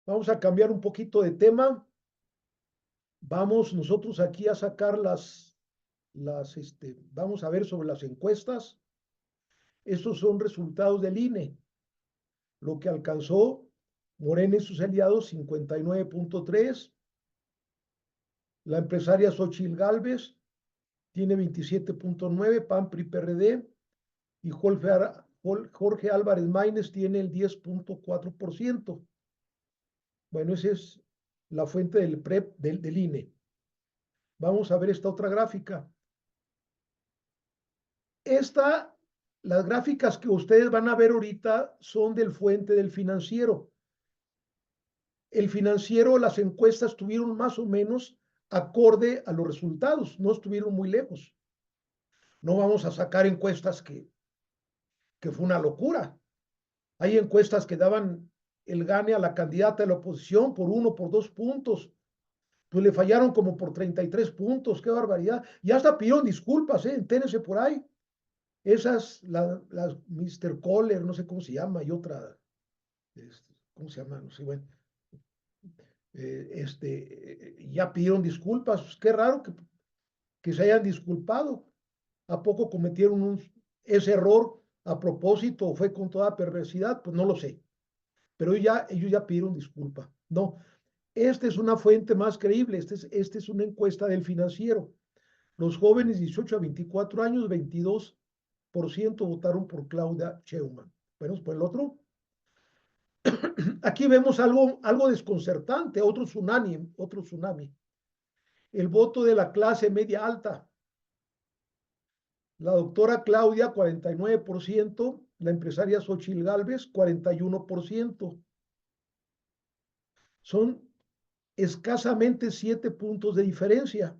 Vamos a cambiar un poquito de tema. Vamos nosotros aquí a sacar vamos a ver sobre las encuestas. Estos son resultados del INE. Lo que alcanzó Morena y sus aliados, 59.3. La empresaria Xochitl Gálvez tiene 27.9, PAN, PRI, PRD. Y Jorge Álvarez Maínez tiene el 10.4%. Bueno, esa es la fuente del PREP del INE. Vamos a ver esta otra gráfica. Las gráficas que ustedes van a ver ahorita son del Fuente del Financiero. El Financiero, las encuestas estuvieron más o menos acorde a los resultados, no estuvieron muy lejos. No vamos a sacar encuestas que fue una locura. Hay encuestas que daban el gane a la candidata de la oposición por 1, por 2 puntos. Pues le fallaron como por 33 puntos, qué barbaridad. Ya hasta pidieron disculpas, entérense por ahí. Esas, las Mr. Kohler, no sé cómo se llama, y otra, ¿cómo se llama? No sé, bueno, ya pidieron disculpas. Pues qué raro que se hayan disculpado. ¿A poco cometieron ese error a propósito o fue con toda perversidad? Pues no lo sé. Pero ellos ya pidieron disculpa. No, esta es una fuente más creíble. Esta es una encuesta del Financiero. Los jóvenes 18 a 24 años, 22% votaron por Claudia Sheinbaum. Bueno, pues el otro. Aquí vemos algo desconcertante, otro tsunami. El voto de la clase media alta. La doctora Claudia, 49%, la empresaria Xochitl Gálvez, 41%. Son escasamente 7 puntos de diferencia.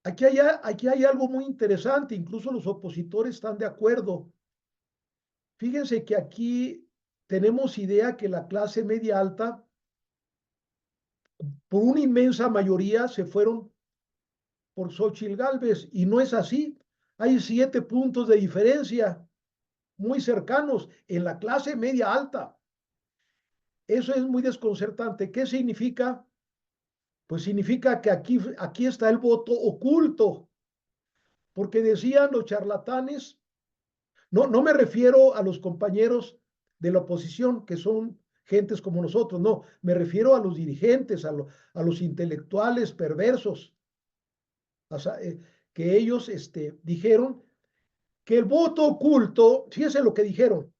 Aquí hay algo muy interesante, incluso los opositores están de acuerdo. Fíjense que aquí tenemos idea que la clase media alta, por una inmensa mayoría, se fueron por Xochitl Gálvez, y no es así. Hay 7 puntos de diferencia, muy cercanos, en la clase media alta. Eso es muy desconcertante. ¿Qué significa? Pues significa que aquí está el voto oculto, porque decían los charlatanes, no me refiero a los compañeros de la oposición, que son gentes como nosotros, no, me refiero a los dirigentes, a los intelectuales perversos, o sea, que ellos dijeron que el voto oculto, fíjense lo que dijeron,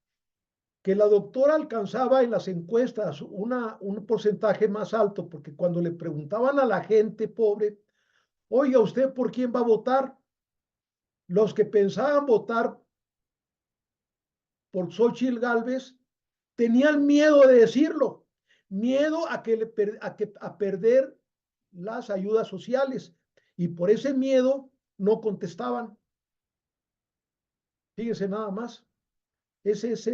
que la doctora alcanzaba en las encuestas un porcentaje más alto, porque cuando le preguntaban a la gente pobre, oiga, ¿usted por quién va a votar? Los que pensaban votar por Xochitl Gálvez tenían miedo de decirlo, miedo a perder las ayudas sociales, y por ese miedo no contestaban. Fíjese nada más, esa es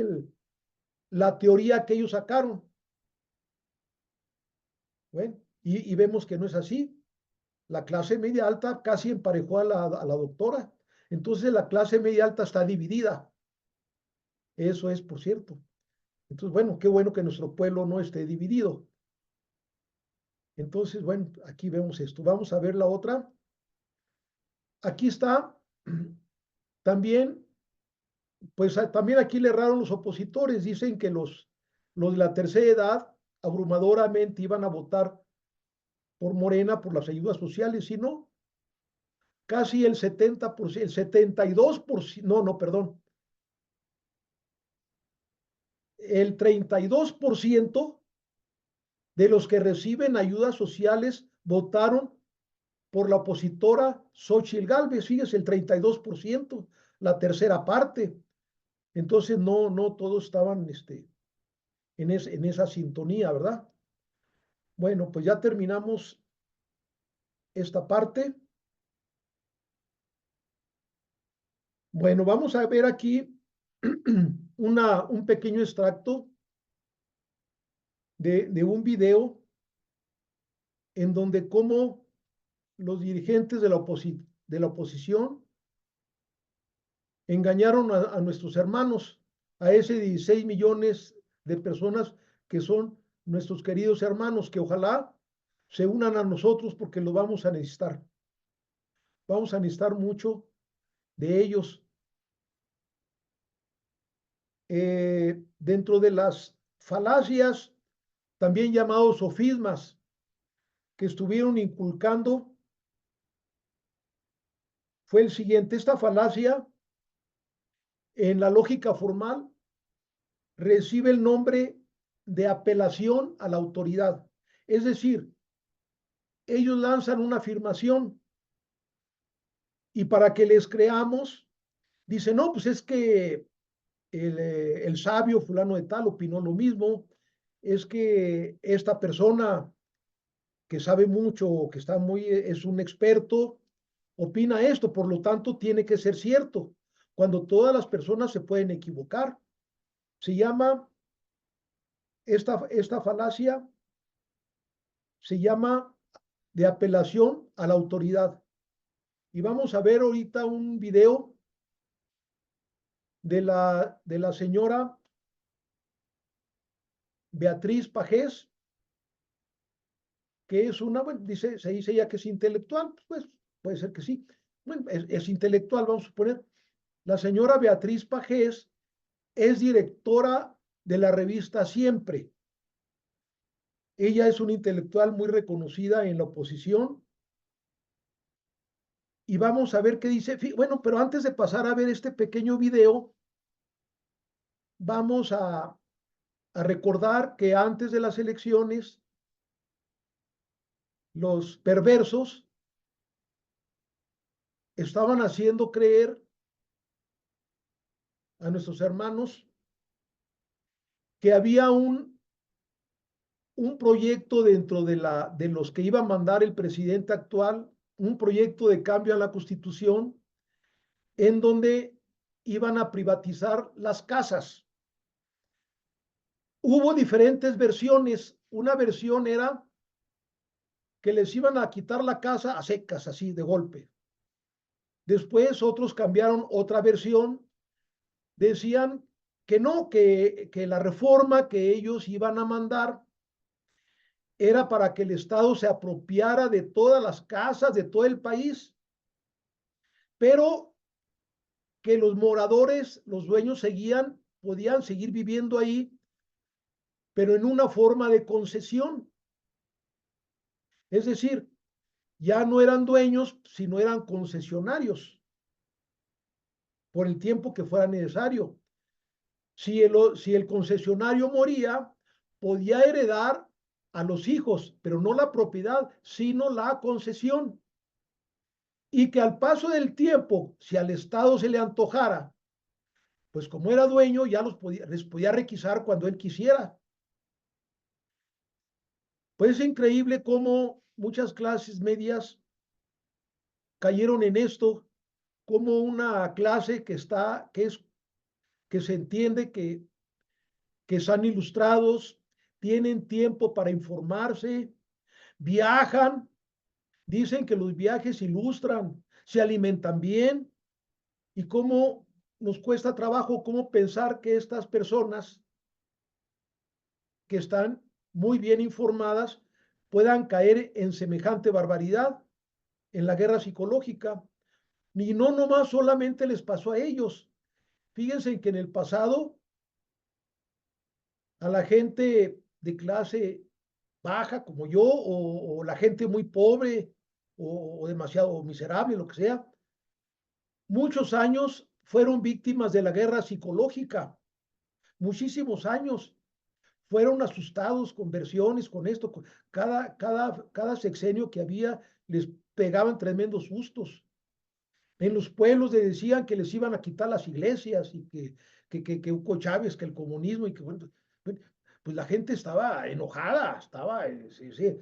la teoría que ellos sacaron. Bueno, y vemos que no es así. La clase media alta casi emparejó a la doctora. Entonces la clase media alta está dividida. Eso es, por cierto. Entonces, bueno, qué bueno que nuestro pueblo no esté dividido. Entonces, bueno, aquí vemos esto. Vamos a ver la otra. Aquí está también, pues también aquí le erraron los opositores. Dicen que los de la tercera edad abrumadoramente iban a votar por Morena por las ayudas sociales, y no, casi el 70%, el 72%, no, perdón, el 32% de los que reciben ayudas sociales votaron por la opositora Xochitl Gálvez, fíjese, el 32%, la tercera parte. Entonces, no todos estaban en esa sintonía, ¿verdad? Bueno, pues ya terminamos esta parte. Bueno, vamos a ver aquí un pequeño extracto de un video en donde cómo los dirigentes de la oposición engañaron a nuestros hermanos, a ese 16 millones de personas que son nuestros queridos hermanos, que ojalá se unan a nosotros porque lo vamos a necesitar. Vamos a necesitar mucho de ellos. Dentro de las falacias, también llamados sofismas, que estuvieron inculcando, fue el siguiente. Esta falacia, en la lógica formal, recibe el nombre de apelación a la autoridad. Es decir, ellos lanzan una afirmación y para que les creamos, dicen, no, pues es que el sabio fulano de tal opinó lo mismo, es que esta persona que sabe mucho, que está muy, es un experto, opina esto, por lo tanto tiene que ser cierto, cuando todas las personas se pueden equivocar. Se llama, esta falacia se llama de apelación a la autoridad. Y vamos a ver ahorita un video de la señora Beatriz Pajés, que es una, bueno, dice, se dice ella que es intelectual, pues puede ser que sí. Bueno, es intelectual, vamos a suponer. La señora Beatriz Pajés es directora de la revista Siempre. Ella es una intelectual muy reconocida en la oposición. Y vamos a ver qué dice. Bueno, pero antes de pasar a ver este pequeño video, vamos a recordar que antes de las elecciones, los perversos estaban haciendo creer a nuestros hermanos que había un proyecto dentro de los que iba a mandar el presidente actual, un proyecto de cambio a la Constitución, en donde iban a privatizar las casas. Hubo diferentes versiones. Una versión era que les iban a quitar la casa a secas, así de golpe. Después otros cambiaron otra versión, decían que no, que la reforma que ellos iban a mandar era para que el Estado se apropiara de todas las casas de todo el país, pero que los moradores, los dueños podían seguir viviendo ahí, pero en una forma de concesión. Es decir, ya no eran dueños, sino eran concesionarios por el tiempo que fuera necesario. Si el concesionario moría, podía heredar a los hijos, pero no la propiedad, sino la concesión. Y que al paso del tiempo, si al Estado se le antojara, pues como era dueño, ya les podía requisar cuando él quisiera. Pues es increíble cómo muchas clases medias cayeron en esto, como una clase que se entiende que están ilustrados, tienen tiempo para informarse, viajan, dicen que los viajes ilustran, se alimentan bien y cómo nos cuesta trabajo, cómo pensar que estas personas que están muy bien informadas puedan caer en semejante barbaridad, en la guerra psicológica. Y no nomás solamente les pasó a ellos. Fíjense que en el pasado a la gente de clase baja como yo o la gente muy pobre o demasiado miserable, lo que sea, muchos años fueron víctimas de la guerra psicológica, muchísimos años. Fueron asustados con versiones, con esto, cada sexenio que había les pegaban tremendos sustos. En los pueblos les decían que les iban a quitar las iglesias y que Hugo Chávez, que el comunismo y que bueno, pues la gente estaba enojada, sí, sí.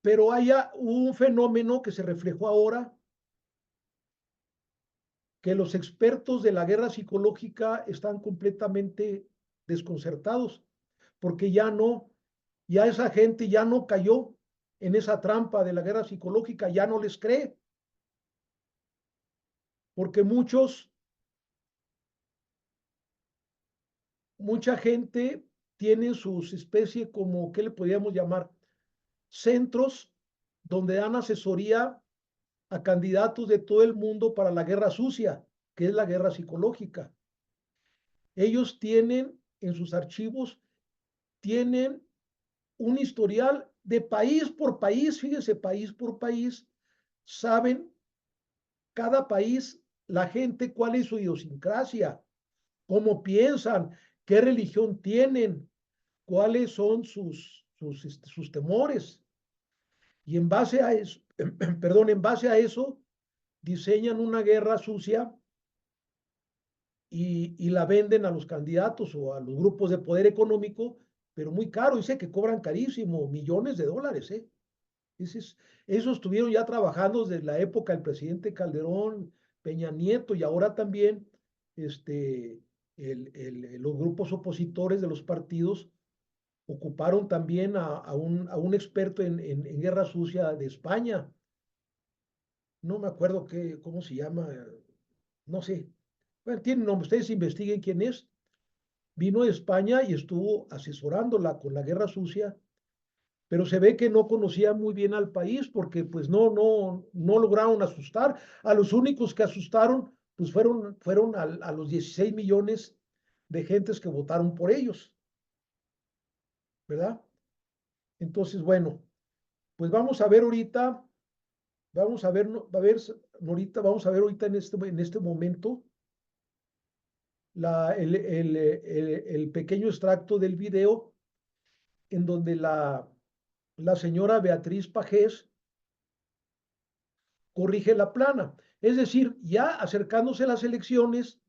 Pero hay un fenómeno que se reflejó ahora, que los expertos de la guerra psicológica están completamente desconcertados, porque ya esa gente ya no cayó en esa trampa de la guerra psicológica, ya no les cree, porque mucha gente tienen sus especies como, ¿qué le podríamos llamar? Centros donde dan asesoría a candidatos de todo el mundo para la guerra sucia, que es la guerra psicológica. Ellos tienen en sus archivos, tienen un historial de país por país, fíjese, país por país, saben cada país, la gente, cuál es su idiosincrasia, cómo piensan, qué religión tienen, cuáles son sus temores. Y en base a eso, perdón, en base a eso, diseñan una guerra sucia y la venden a los candidatos o a los grupos de poder económico, pero muy caro. Dice que cobran carísimo, millones de dólares, ¿eh? Esos estuvieron ya trabajando desde la época del presidente Calderón, Peña Nieto, y ahora también los grupos opositores de los partidos ocuparon también a un experto en guerra sucia de España. No me acuerdo cómo se llama, no sé. Bueno, tiene nombre, ustedes investiguen quién es. Vino de España y estuvo asesorándola con la guerra sucia, pero se ve que no conocía muy bien al país porque pues no lograron asustar. A los únicos que asustaron pues fueron a los 16 millones de gentes que votaron por ellos, ¿verdad? Entonces, bueno, pues vamos a ver, ahorita, vamos a ver ahorita en este momento el pequeño extracto del video en donde la señora Beatriz Pajés corrige la plana. Es decir, ya acercándose las elecciones,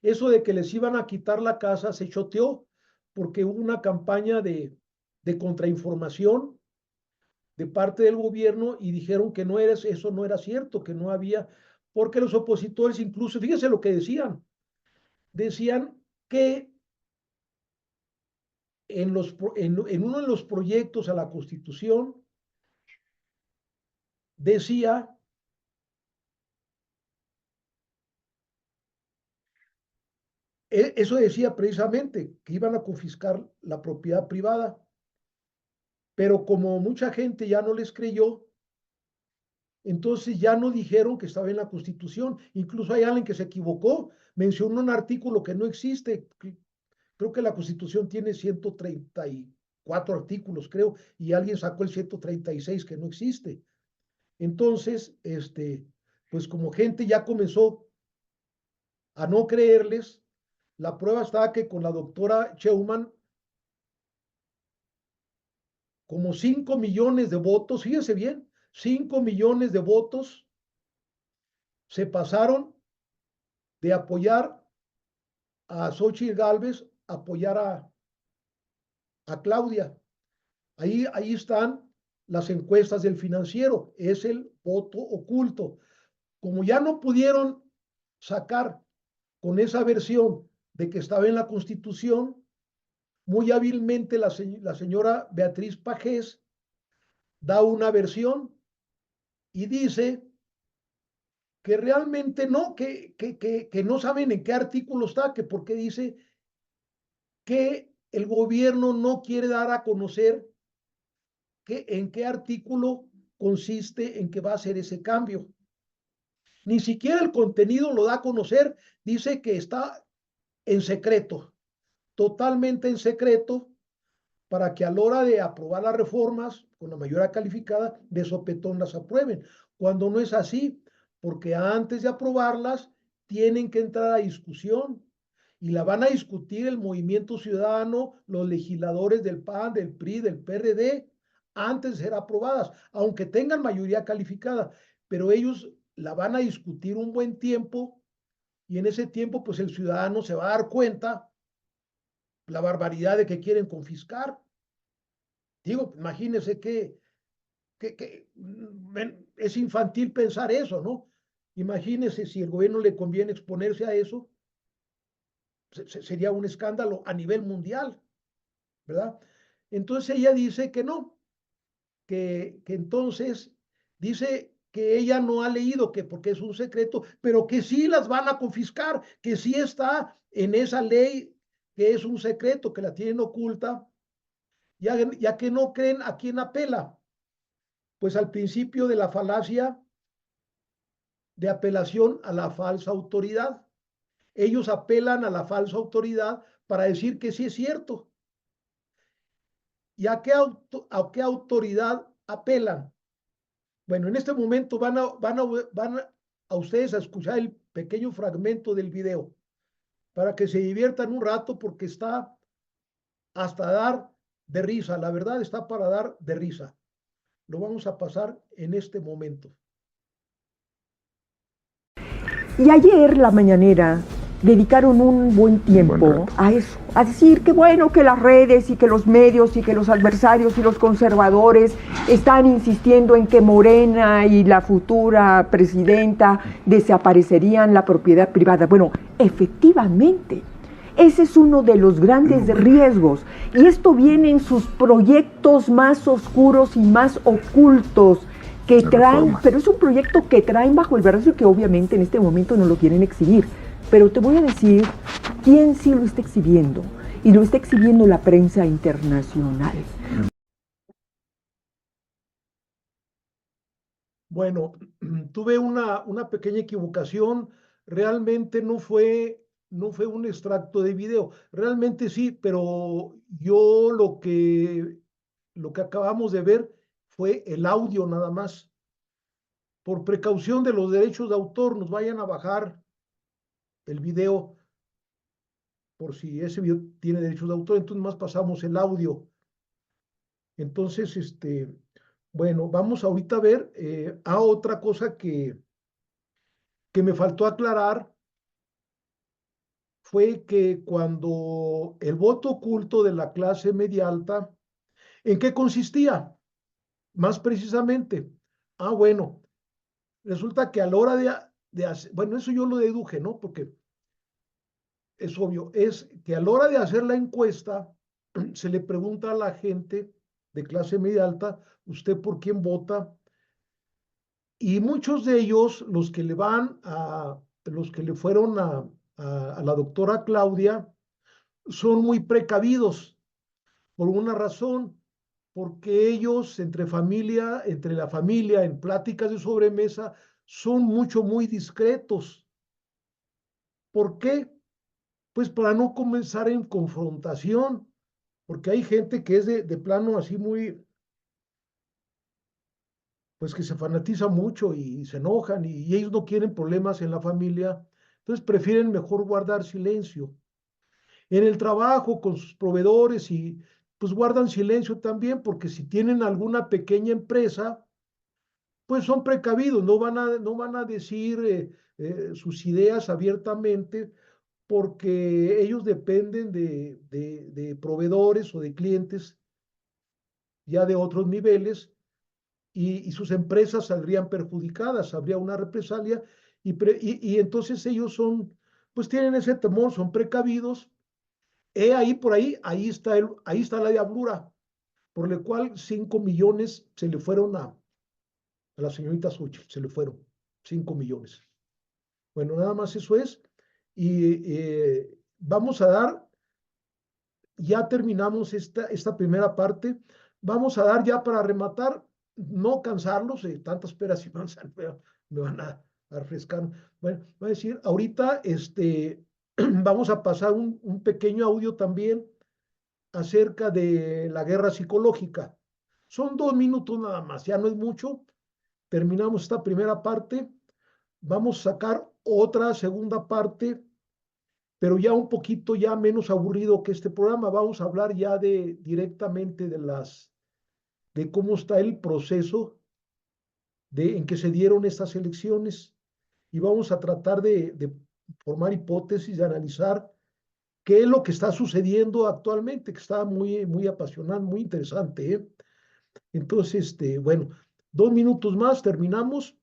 eso de que les iban a quitar la casa se choteó porque hubo una campaña de contrainformación de parte del gobierno y dijeron que eso no era cierto, que no había, porque los opositores incluso, fíjense lo que decían que en uno de los proyectos a la Constitución decía, eso decía precisamente que iban a confiscar la propiedad privada, pero como mucha gente ya no les creyó, entonces ya no dijeron que estaba en la Constitución. Incluso hay alguien que se equivocó, mencionó un artículo que no existe. Creo que la Constitución tiene 134 artículos, creo, y alguien sacó el 136 que no existe. Entonces, pues como gente ya comenzó a no creerles, la prueba está que con la doctora Sheinbaum, como 5 millones de votos, fíjense bien, 5 millones de votos se pasaron de apoyar a Xochitl Gálvez, apoyar a Claudia. Ahí están las encuestas del Financiero, es el voto oculto. Como ya no pudieron sacar con esa versión de que estaba en la Constitución, muy hábilmente la señora Beatriz Pajés da una versión y dice que realmente no, que no saben en qué artículo está, que porque dice que el gobierno no quiere dar a conocer en qué artículo consiste en que va a hacer ese cambio. Ni siquiera el contenido lo da a conocer, dice que está en secreto, totalmente en secreto, para que a la hora de aprobar las reformas con la mayoría calificada, de sopetón las aprueben, cuando no es así, porque antes de aprobarlas tienen que entrar a discusión y la van a discutir el Movimiento Ciudadano, los legisladores del PAN, del PRI, del PRD, antes de ser aprobadas, aunque tengan mayoría calificada, pero ellos la van a discutir un buen tiempo y en ese tiempo pues el ciudadano se va a dar cuenta la barbaridad de que quieren confiscar. Digo, imagínense que es infantil pensar eso, ¿no? Imagínense si el gobierno le conviene exponerse a eso, sería un escándalo a nivel mundial, ¿verdad? Entonces ella dice que no, que entonces dice que ella no ha leído, que porque es un secreto, pero que sí las van a confiscar, que sí está en esa ley que es un secreto, que la tienen oculta, ya que no creen a quién apela. Pues al principio de la falacia de apelación a la falsa autoridad. Ellos apelan a la falsa autoridad para decir que sí es cierto. ¿Y a qué autoridad apelan? Bueno, en este momento van a ustedes a escuchar el pequeño fragmento del video para que se diviertan un rato porque está hasta dar de risa. La verdad está para dar de risa. Lo vamos a pasar en este momento. Y ayer la mañanera dedicaron un buen tiempo a eso, a decir que bueno, que las redes y que los medios y que los adversarios y los conservadores están insistiendo en que Morena y la futura presidenta desaparecerían la propiedad privada. Bueno, efectivamente, ese es uno de los grandes riesgos y esto viene en sus proyectos más oscuros y más ocultos que traen, pero es un proyecto que traen bajo el brazo y que obviamente en este momento no lo quieren exhibir. Pero te voy a decir quién sí lo está exhibiendo, y lo está exhibiendo la prensa internacional. Bueno, tuve una pequeña equivocación. Realmente no fue un extracto de video. Realmente sí, pero yo lo que acabamos de ver fue el audio nada más. Por precaución de los derechos de autor, nos vayan a bajar el video por si ese video tiene derechos de autor, entonces más pasamos el audio. Entonces, bueno, vamos ahorita a ver a otra cosa que me faltó aclarar fue que cuando el voto oculto de la clase media alta, ¿en qué consistía? Más precisamente, bueno, resulta que a la hora de hacer, bueno, eso yo lo deduje, ¿no? Porque es obvio, es que a la hora de hacer la encuesta, se le pregunta a la gente de clase media alta, ¿usted por quién vota? Y muchos de ellos, los que le fueron a la doctora Claudia, son muy precavidos por una razón, porque ellos entre la familia, en pláticas de sobremesa, son muy discretos. ¿Por qué? Pues para no comenzar en confrontación, porque hay gente que es de plano así muy, pues que se fanatiza mucho y se enojan y ellos no quieren problemas en la familia, entonces prefieren mejor guardar silencio. En el trabajo con sus proveedores y pues guardan silencio también porque si tienen alguna pequeña empresa, pues son precavidos, no van a decir sus ideas abiertamente porque ellos dependen de proveedores o de clientes ya de otros niveles y sus empresas saldrían perjudicadas, habría una represalia y entonces ellos pues tienen ese temor, son precavidos. Ahí por ahí está la diablura, por lo cual 5 millones se le fueron a la señorita Xochitl, se le fueron 5 millones. Bueno, nada más eso es. Y vamos a dar, ya terminamos esta primera parte, vamos a dar ya para rematar, no cansarlos, tantas peras y manzanas me van a refrescar. Bueno, voy a decir, ahorita vamos a pasar un pequeño audio también acerca de la guerra psicológica. Son 2 minutos nada más, ya no es mucho. Terminamos esta primera parte. Vamos a sacar otra segunda parte, pero ya un poquito ya menos aburrido que este programa. Vamos a hablar ya directamente de cómo está el proceso en que se dieron estas elecciones y vamos a tratar de formar hipótesis, de analizar qué es lo que está sucediendo actualmente, que está muy apasionante, muy interesante, ¿eh? Entonces, bueno, 2 minutos más, terminamos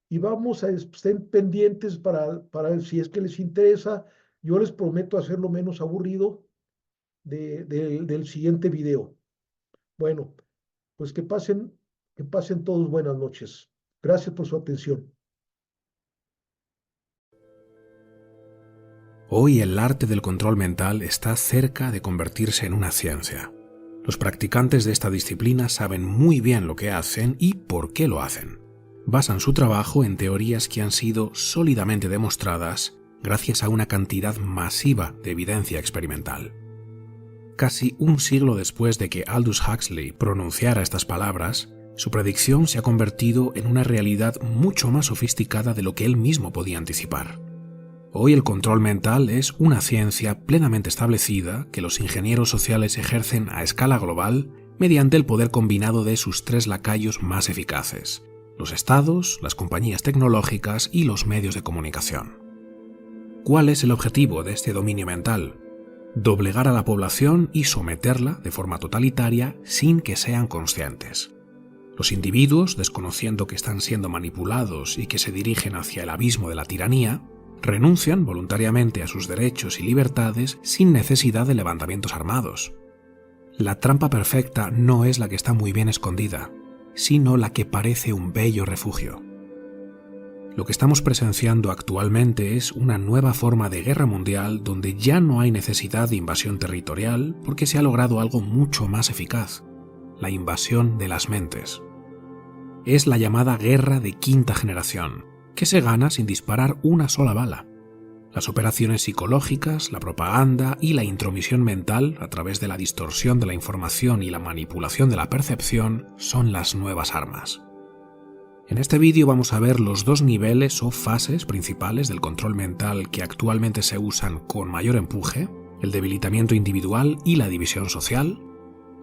y vamos a estén pendientes para si es que les interesa. Yo les prometo hacerlo menos aburrido del siguiente video. Bueno, pues que pasen todos buenas noches. Gracias por su atención. Hoy el arte del control mental está cerca de convertirse en una ciencia. Los practicantes de esta disciplina saben muy bien lo que hacen y por qué lo hacen. Basan su trabajo en teorías que han sido sólidamente demostradas gracias a una cantidad masiva de evidencia experimental. Casi un siglo después de que Aldous Huxley pronunciara estas palabras, su predicción se ha convertido en una realidad mucho más sofisticada de lo que él mismo podía anticipar. Hoy el control mental es una ciencia plenamente establecida que los ingenieros sociales ejercen a escala global mediante el poder combinado de sus tres lacayos más eficaces: los estados, las compañías tecnológicas y los medios de comunicación. ¿Cuál es el objetivo de este dominio mental? Doblegar a la población y someterla de forma totalitaria sin que sean conscientes. Los individuos, desconociendo que están siendo manipulados y que se dirigen hacia el abismo de la tiranía, renuncian voluntariamente a sus derechos y libertades sin necesidad de levantamientos armados. La trampa perfecta no es la que está muy bien escondida, sino la que parece un bello refugio. Lo que estamos presenciando actualmente es una nueva forma de guerra mundial donde ya no hay necesidad de invasión territorial porque se ha logrado algo mucho más eficaz: la invasión de las mentes. Es la llamada guerra de quinta generación, que se gana sin disparar una sola bala. Las operaciones psicológicas, la propaganda y la intromisión mental a través de la distorsión de la información y la manipulación de la percepción son las nuevas armas. En este vídeo vamos a ver los dos niveles o fases principales del control mental que actualmente se usan con mayor empuje: el debilitamiento individual y la división social,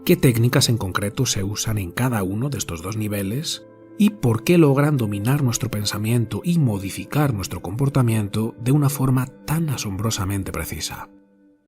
qué técnicas en concreto se usan en cada uno de estos dos niveles y por qué logran dominar nuestro pensamiento y modificar nuestro comportamiento de una forma tan asombrosamente precisa.